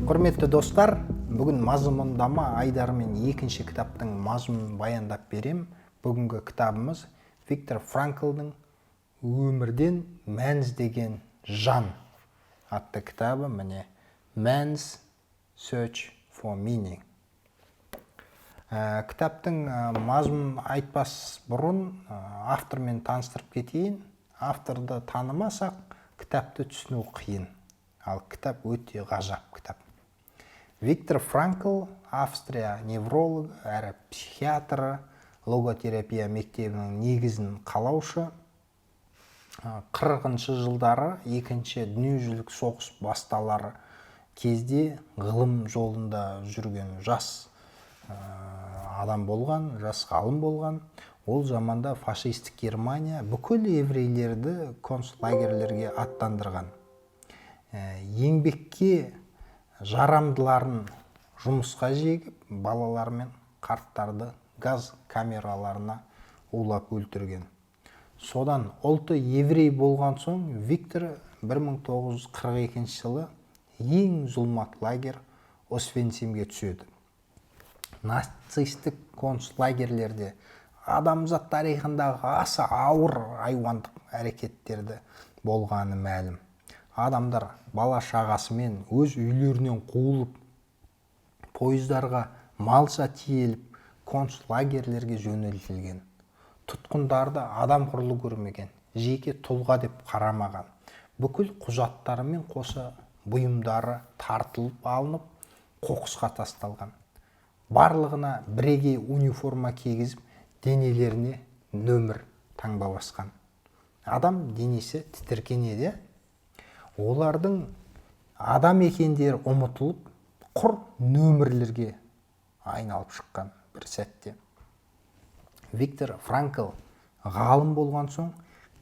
Құрметті достар, бүгін мазмұндама Айдармен екінші кітаптың мазмұнын баяндап берем. Бүгінгі кітабымыз Виктор Франклдың «Өмірден мән іздеген жан» атты кітабы. Міне, Man's Search for Meaning. Кітаптың мазмұнын айтпас бұрын автормен таныстырып кетейін. Авторды танымасақ, кітапты түсіну қиын. Ал кітап өте ғажап кітап. Виктор Франкл Австрия неврологы әрі психиатры, логотерапия мектебінің негізін қалаушы. 40-шы жылдары екінші дүниежүзілік соғыс басталар кезде ғылым жолында жүрген жас адам болған, жас ғалым болған. Ол заманда фашистік Германия бүкіл еврейлерді концлагерлерге аттандырған. Еңбекке жарамдыларын жұмысқа жегіп, балалар мен қарттарды газ камераларына улап өлтірген. Содан ұлты еврей болған соң Виктор 1942 жылы ең зұлмат лагер Освенцимге түседі. Нацистік концлагерлерде адамзат тарихындағы аса ауыр айуандық әрекеттерді болғаны мәлім. Адамдар бала шағасымен өз үйлерінен қуылып, пойыздарға малша тиеліп, концлагерлерге жөнелтілген. Тұтқындарды адам құрлы көрмеген, жеке тұлға деп қарамаған. Бүкіл құжаттарымен қоса бұйымдары тартылып алынып, қоқысқа тасталған. Барлығына бірегей униформа кигізіп, денелеріне нөмір таңба басқан. Адам денесі тітіркенеді. Олардың адам екендері ұмытылып, құр нөмірлерге айналып шыққан бір сәтте. Виктор Франкл ғалым болған соң,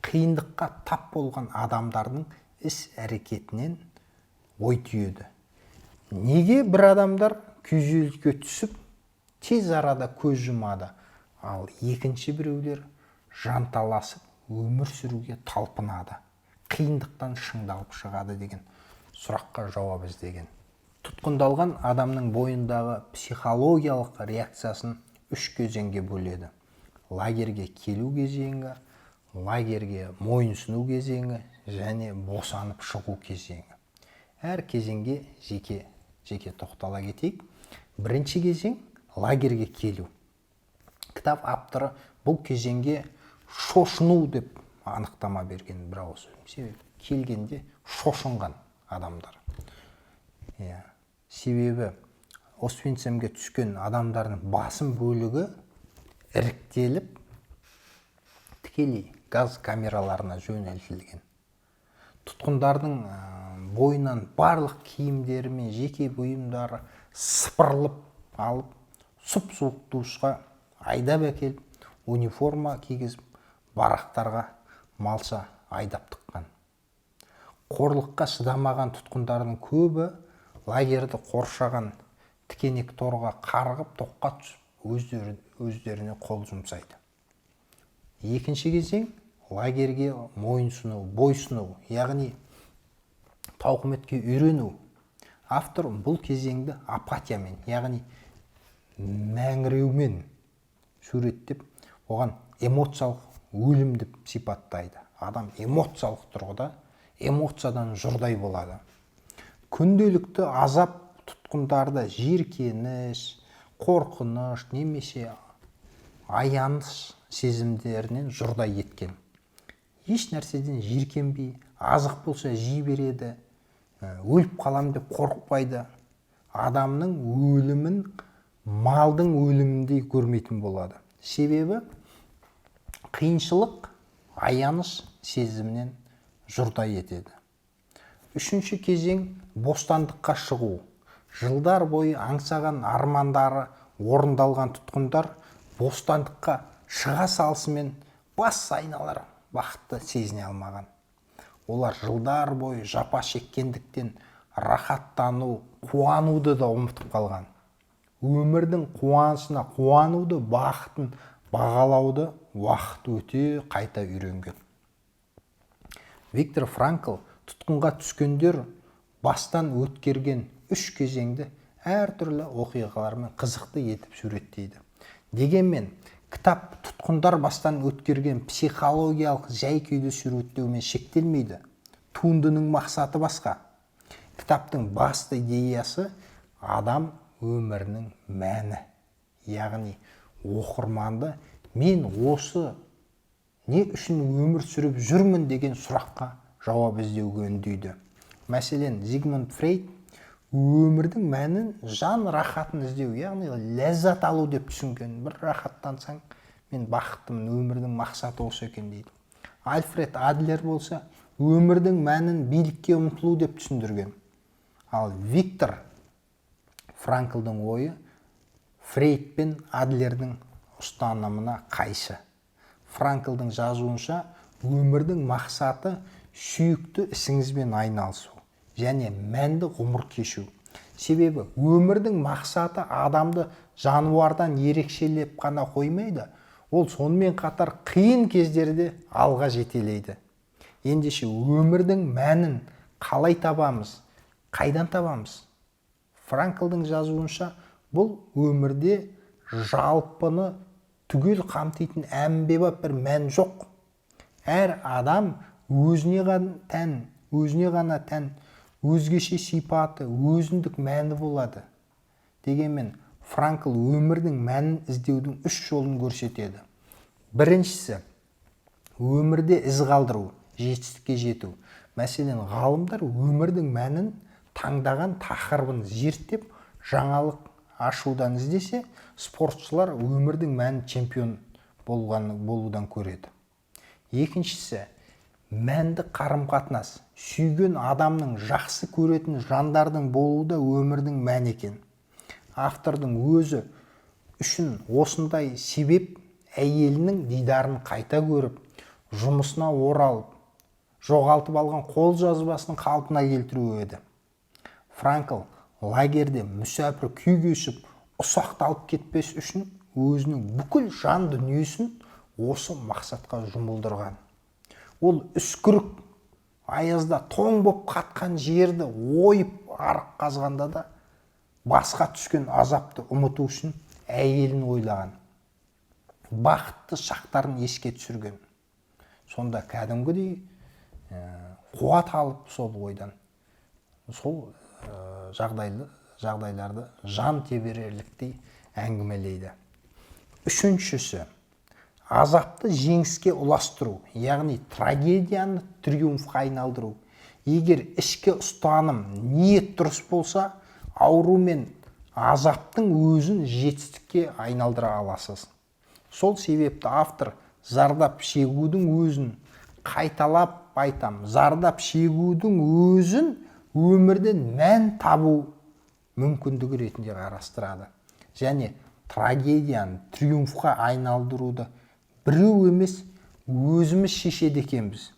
қиындыққа тап болған адамдардың іс әрекетінен ой түйеді. Неге бір адамдар күйзеліске түсіп, тез арада көз жұмады, ал екінші біреулер жанталасып өмір сүруге талпынады, қиындықтан шыңдалып шығады деген сұраққа жауап іздеген. Тұтқындалған адамның бойындағы психологиялық реакциясын 3 кезеңге бөледі. Лагерге келу кезеңі, лагерге мойынсыну кезеңі және босанып шығу кезеңі. Әр кезеңге жеке тоқтала кетейік. Бірінші кезең лагерге келу. Кітап авторы бұл кезеңге шошыну деп анықтама берген бір ауыз. Себебі келгенде шошынған адамдар. Себебі Освенцимге түскен адамдардың басым бөлігі іріктеліп, тікелей газ камераларына жөнелтілген. Тұтқындардың бойынан барлық киімдері мен жеке бұйымдары сыпырылып алып, сұп-суық душқа айдап әкеліп, униформа кигізіп, барақтарға малша айдап тыққан. Қорлыққа шыдамаған тұтқындардың көбі лагерді қоршаған тікенек торға қарғып тоққа түсіп, өздеріне қол жұмсайды. Екінші кезең лагерге мойынсыну, бойсыну, яғни тауқыметке үйрену. Автор бұл кезеңді апатиямен, яғни мәңіреумен суреттеп, оған эмоциялық өлім деп сипаттайды. Адам эмоциялық тұрғыда, эмоциядан жұрдай болады. Күнделікті азап тұтқындарды жиіркеніш, қорқыныш немесе аяныш сезімдерінен жұрдай еткен. Еш нәрседен жиіркенбей, азық болса жей береді, өліп қалам деп қорықпайды. Адамның өлімін малдың өліміндей көрмейтін болады. Себебі қиыншылық аяныш сезімнен жұрдай етеді. Үшінші кезең бостандыққа шығу. Жылдар бойы аңсаған армандары орындалған тұтқындар бостандыққа шыға салысымен бас айналар бақытты сезіне алмаған. Олар жылдар бойы жапа шеккендіктен рахаттану, қуануды да ұмытып қалған. Өмірдің қуанышына қуануды, бақытын бағалауды уақыт өте қайта үйренген. Виктор Франкл тұтқынға түскендер бастан өткерген үш кезеңді әртүрлі оқиғалармен қызықты етіп суреттейді. Дегенмен, кітап тұтқындар бастан өткерген психологиялық жай-күйді суреттеумен шектелмейді. Туындының мақсаты басқа. Кітаптың басты идеясы адам өмірінің мәні. Яғни, оқырманды мен осы не үшін өмір сүріп жүрмін деген сұраққа жауап іздеуге үндейді. Мәселен, Зигмунд Фрейд өмірдің мәнін жан рахатын іздеу, яғни ләззат алу деп түсінген. Бір рахаттансаң, мен бақыттымын, өмірдің мақсаты осы екен дейді. Альфред Адлер болса, өмірдің мәнін билікке ұмтылу деп түсіндірген. Ал Виктор Франклдың ойы Фрейд пен Адлердің ұстанымына қайшы. Франклдың жазуынша өмірдің мақсаты сүйікті ісіңізбен айналысу және мәнді ғұмыр кешу. Себебі өмірдің мақсаты адамды жануардан ерекшелеп қана қоймайды, ол сонымен қатар қиын кездерде алға жетелейді. Ендеше өмірдің мәнін қалай табамыз, қайдан табамыз? Франклдың жазуынша бұл өмірде жалпыны түгел қамтитын әмбебап бір мән жоқ. Әр адам өзіне ғана тән өзгеше сипаты, өзіндік мәні болады. Дегенмен, Франкл өмірдің мәнін іздеудің үш жолын көрсетеді. Біріншісі, өмірде із қалдыру, жетістікке жету. Мәселен, ғалымдар өмірдің мәнін таңдаған тақырыбын зерттеп, жаңалық ашудан іздесе, спортшылар өмірдің мәнін чемпион болудан көреді. Екіншісі, мәнді қарым-қатынас. Сүйген адамның жақсы көретін жандардың болуы да өмірдің мәні екен. Автордың өзі үшін осындай себеп әйелінің дидарын қайта көріп, жұмысына оралып, жоғалтып алған қолжазбасын қалпына келтіру еді. Франкл лагерде мүсәпір күй кешіп, ұсақталып кетпес үшін өзінің бүкіл жан дүниесін осы мақсатқа жұмылдырған. Ол үскірік аязда тоң боп қатқан жерді ойып арық қазғанда да басқа түскен азапты ұмыту үшін әйелін ойлаған. Бақытты шақтарын еске түсірген. Сонда кәдімгідей қуат алып сол ойдан. Сол жағдайларды жан тебірерліктей әңгімелейді. Үшіншісі, азапты жеңіске ұластыру, яғни трагедияны триумфқа айналдыру. Егер ішкі ұстаным, ниет дұрыс болса, ауру мен азаптың өзін жетістікке айналдыра аласыз. Сол себепті автор зардап шегудің өзін қайталап айтам. Зардап шегудің өзін өмірден мән табу мүмкіндігі ретінде қарастырады. Және трагедияны триумфқа айналдыруды біреу емес, өзіміз шешеді екенбіз.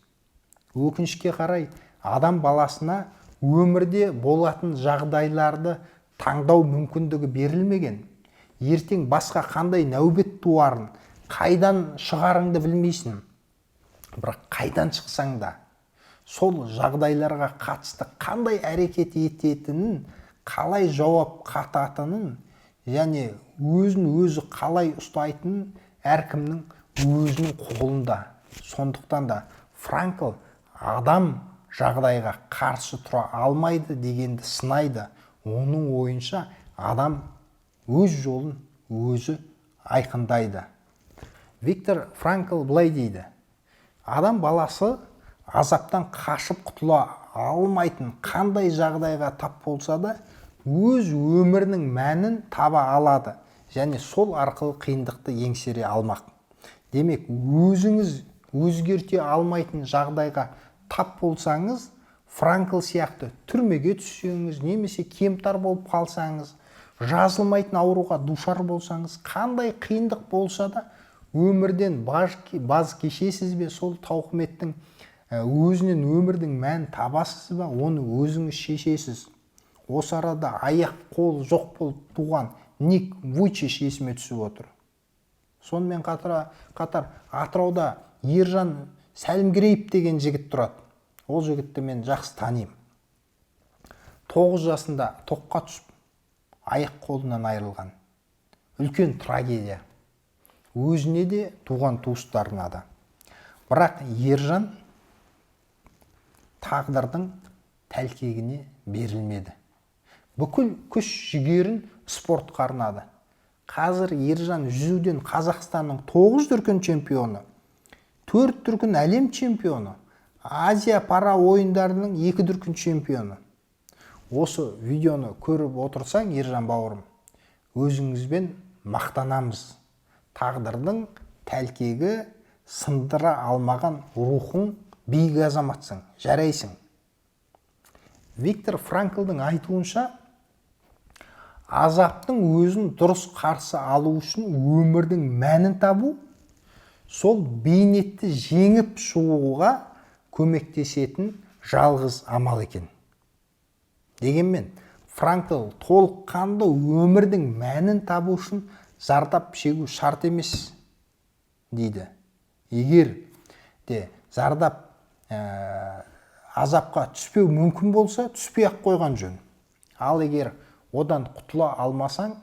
Өкінішке қарай, адам баласына өмірде болатын жағдайларды таңдау мүмкіндігі берілмеген. Ертең басқа қандай нәубет туарын, қайдан шығарыңды білмейсің. Бірақ қайдан шықсаң да, сол жағдайларға қатысты қандай әрекет ететінін, қалай жауап қататынын, және өзін өзі қалай ұстайтынын әркімнің өзінің қолында. Сондықтан да Франкл адам жағдайға қарсы тұра алмайды дегенді сынайды. Оның ойынша адам өз жолын өзі айқындайды. Виктор Франкл былай дейді: адам баласы азаптан қашып құтыла алмайтын қандай жағдайға тап болса да, өз өмірінің мәнін таба алады және сол арқылы қиындықты еңсере алмақ. Демек, өзіңіз өзгерте алмайтын жағдайға тап болсаңыз, Франкл сияқты түрмеге түссеңіз, немесе кемтар болып қалсаңыз, жазылмайтын ауруға душар болсаңыз, қандай қиындық болса да, өмірден баз кешесіз бе, сол тауқыметтің өзінен өмірдің мән табасыз ба, оны өзіңіз шешесіз. Осы арада аяқ қол жоқ болып туған Ник Вуйчич есіме түсіп отыр. Сонымен қатар Атырауда Ержан Сәлімгереев деген жігіт тұрады. Ол жігітті мен жақсы танимын. 9 жасында тоққа түсіп, аяқ қолынан айырылған. Үлкен трагедия. Өзіне де, туған туыстарына да. Бірақ Ержан тағдырдың тәлкегіне берілмеді. Бүкіл күш жігерін спортқа арнады. Қазір Ержан жүзуден Қазақстанның 9 дүркін чемпионы, 4 дүркін әлем чемпионы, Азия пара ойындарының 2 дүркін чемпионы. Осы видеоны көріп отырсаң, Ержан бауырым, өзіңізбен мақтанамыз. Тағдырдың тәлкегі сындыра алмаған рухың, биік азаматсың, жарайсың. Виктор Франклдың айтуынша, азаптың өзін дұрыс қарсы алу үшін өмірдің мәнін табу, сол бейнетті жеңіп шығуға көмектесетін жалғыз амал екен. Дегенмен, Франкл толыққанды өмірдің мәнін табу үшін зардап шегу шарт емес, дейді. Егер де зардап азапқа түспеу мүмкін болса, түспей-ақ қойған жөн. Ал егер одан құтыла алмасаң,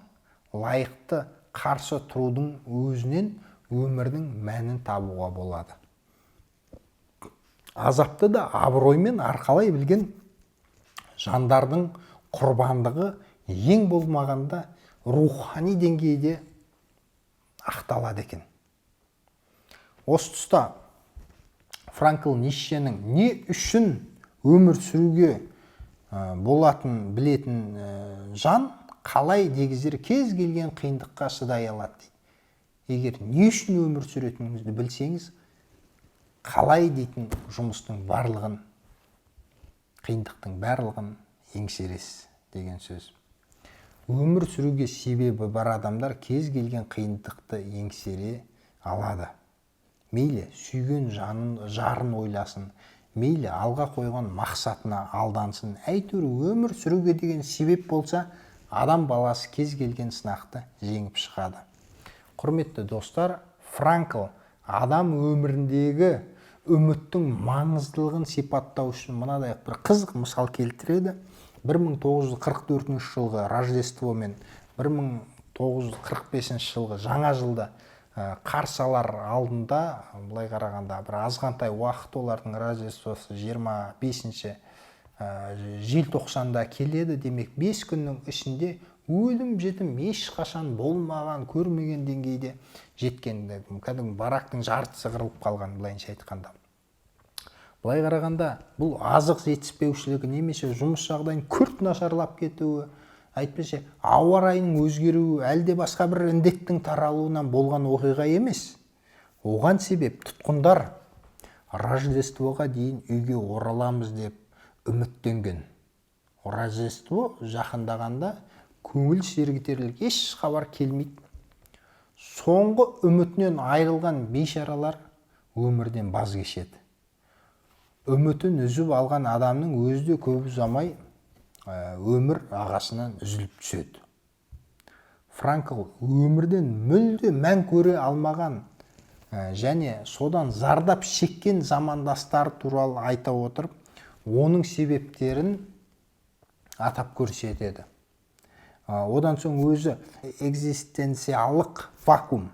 лайықты қарсы тұрудың өзінен өмірдің мәнін табуға болады. Азапты да абыроймен арқалай білген жандардың құрбандығы ең болмағанда рухани деңгейде ақталады екен. Осы тұста Франкл Ницшенің не үшін өмір сүруге болатын білетін жан қалай дегіздер кез келген қиындыққа шыдай алады дейді. Егер не үшін өмір сүретініңізді білсеңіз, қалай дейтін жұмыстың барлығын, қиындықтың барлығын еңсересіз деген сөз. Өмір сүруге себебі бар адамдар кез келген қиындықты еңсере алады. Мейлі сүйген жарын ойласын, мейлі алға қойған мақсатына алдансын, әйтеуір өмір сүруге деген себеп болса, адам баласы кез келген сынақты жеңіп шығады. Құрметті достар, Франкл адам өміріндегі үміттің маңыздылығын сипаттау үшін мынадай бір қызық мысал келтіреді. 1944 жылғы Рождество мен 1945 жылғы жаңа жылда қарсы алар алдында, былай қарағанда бір азғантай уақыт, олардың Рождествосы 25 желтоқсанда келеді. Демек 5 күннің ішінде өлім жетім ешқашан болмаған, көрмеген деңгейде жеткенде, кәдімгі барақтың жартысы қырылып қалған, былайынша айтқанда. Былай қарағанда бұл азық жетіспеушілігі немесе жұмыс жағдайын күрт нашарлап кетуі, әйтпесе ауа райының өзгеруі, әлде басқа бір індеттің таралуынан болған оқиға емес. Оған себеп тұтқындар Рождествоға дейін үйге ораламыз деп үміттенген. Рождество жақындағанда көңіл сергітерлік еш хабар келмейді. Соңғы үмітінен айырылған бейшаралар өмірден баз кешеді. Үмітін үзіп алған адамның өзі де көп ұзамай өмір ағасынан үзіліп түседі. Франкл өмірден мүлде мән көре алмаған және содан зардап шеккен замандастары туралы айта отырып, оның себептерін атап көрсетеді. Одан соң өзі экзистенциялық вакуум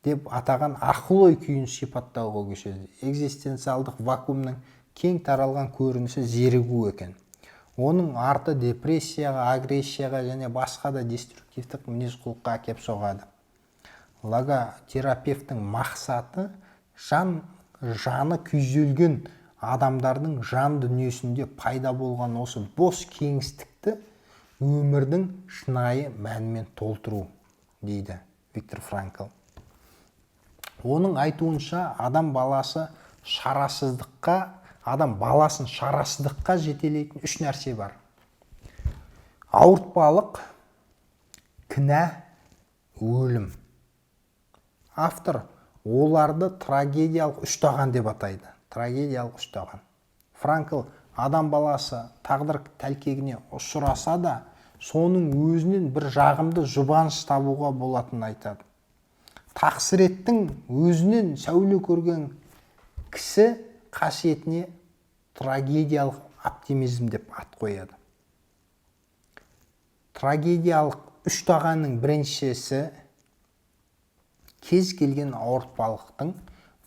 деп атаған ақыл-ой күйін сипаттауға көшеді. Экзистенциалдық вакуумның кең таралған көрінісі зерігу екен. Оның арты депрессияға, агрессияға және басқа да деструктивтік мінез-құлыққа әкеп соғады. Логотерапевтің мақсаты жаны күйзелген адамдардың жан дүниесінде пайда болған осы бос кеңістікті өмірдің шынайы мәнімен толтыру, дейді Виктор Франкл. Оның айтуынша адам баласын шарасыздыққа жетелейтін 3 нәрсе бар. Ауыртпалық, кінә, өлім. Автор оларды трагедиялық үштаған деп атайды. Трагедиялық үштаған. Франкл адам баласы тағдыр тәлкегіне ұшыраса да, соның өзінен бір жағымды жұбаныш табуға болатынын айтады. Тақсіреттің өзінен сәуле көрген кісі қасиетіне трагедиялық оптимизм деп ат қояды. Трагедиялық үштағанның біріншісі кез келген ауыртпалықтың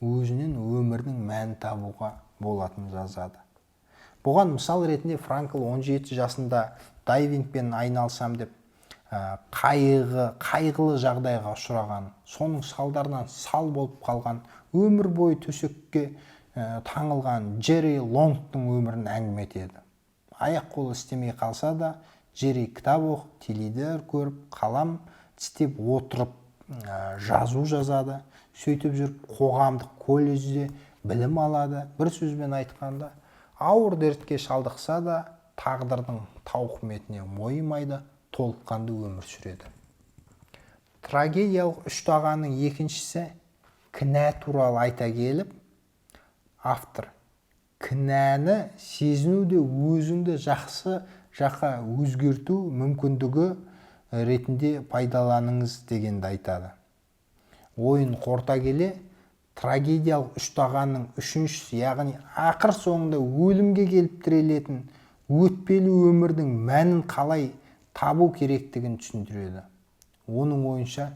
өзінен өмірдің мәнін табуға болатынын жазады. Бұған мысал ретінде Франкл 17 жасында дайвингпен айналсам деп қайғылы жағдайға ұшыраған, соның салдарынан сал болып қалған, өмір бойы төсекке таңылған Джерри Лонгтың өмірін әңгіме етеді. Аяқ қолы істемей қалса да, Джерри кітап оқып, теледидар көріп, қалам тістеп отырып жазу жазады. Сөйтіп жүріп қоғамдық колледжде білім алады. Бір сөзбен айтқанда, ауыр дертке шалдықса да, тағдырдың тауқыметіне мойымайды, толыққанды өмір сүреді. Трагедиялық үштағанның екіншісі кінә туралы айта келіп, автор кінәні сезінуде өзіңді жақсы жаққа өзгерту мүмкіндігі ретінде пайдаланыңыз дегенді айтады. Ойын қорыта келе, трагедиялық үштағанның үшіншісі, яғни ақыр соңында өлімге келіп тірелетін өтпелі өмірдің мәнін қалай табу керектігін түсіндіреді. Оның ойынша,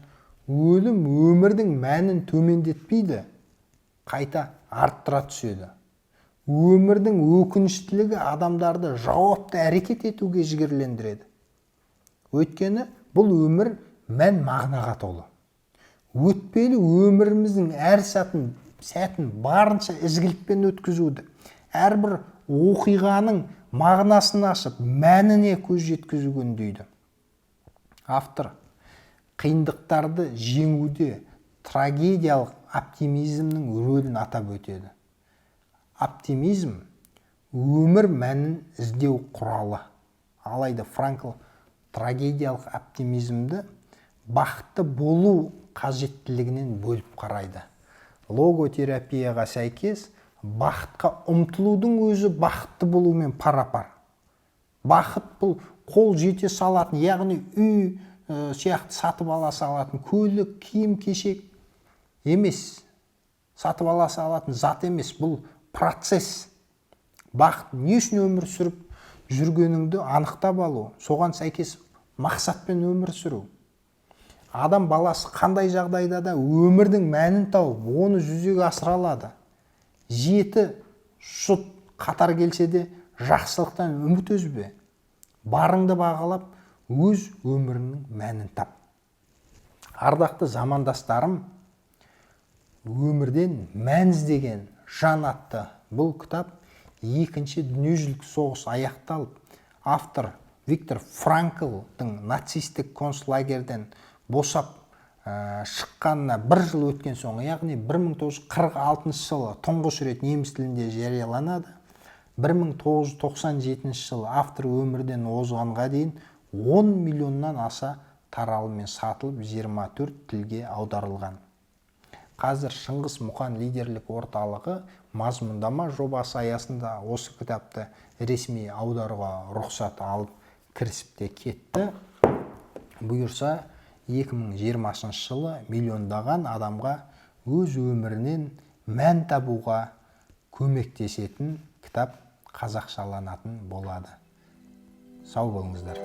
өлім өмірдің мәнін төмендетпейді, қайта арттыра түседі. Өмірдің өкініштілігі адамдарды жауапты әрекет етуге жігерлендіреді. Өйткені бұл өмір мән мағынаға толы. Өтпелі өміріміздің әр сәтін барынша ізгілікпен өткізуді, әрбір оқиғаның мағынасын ашып, мәніне көз жеткізуге үндейді. Автор қиындықтарды жеңуде трагедиялық оптимизмнің рөлін атап өтеді. Оптимизм өмір мәнін іздеу құралы. Алайда Франкл трагедиялық оптимизмді бақытты болу қажеттілігінен бөліп қарайды. Логотерапияға сәйкес, бақытқа ұмтылудың өзі бақытты болумен пара-пар. Бақыт бұл қол жете салатын, яғни үй сияқты сатып ала салатын, көлік, киім-кешек емес, сатып ала салатын зат емес, бұл процесс. Бақыт не үшін өмір сүріп жүргеніңді анықтап алу, соған сәйкес мақсатпен өмір сүру. Адам баласы қандай жағдайда да өмірдің мәнін тауып, оны жүзеге асыра алады. 7 жұт қатар келсе де, жақсылықтан үміт үзбе. Барыңды бағалап, өз өмірінің мәнін тап. Ардақты замандастарым, өмірден мән іздеген жан атты бұл кітап екінші дүниежүзілік соғыс аяқталып, автор Виктор Франклдың нацистік концлагерден босап шыққанына 1 жыл өткен соң, яғни 1946 жылы тұңғыш рет неміс тілінде жарияланады. 1997 жылы автор өмірден озғанға дейін 10 миллионнан аса таралыммен сатылып, 24 тілге аударылған. Қазір Шыңғыс Мұқан лидерлік орталығы мазмұндама жобасы аясында осы кітапты ресми аударуға рұқсат алып кірісіп те кетті. Бұйырса, 2020 жылы миллиондаған адамға өз өмірінен мән табуға көмектесетін кітап қазақшаланатын болады. Сау болыңыздар.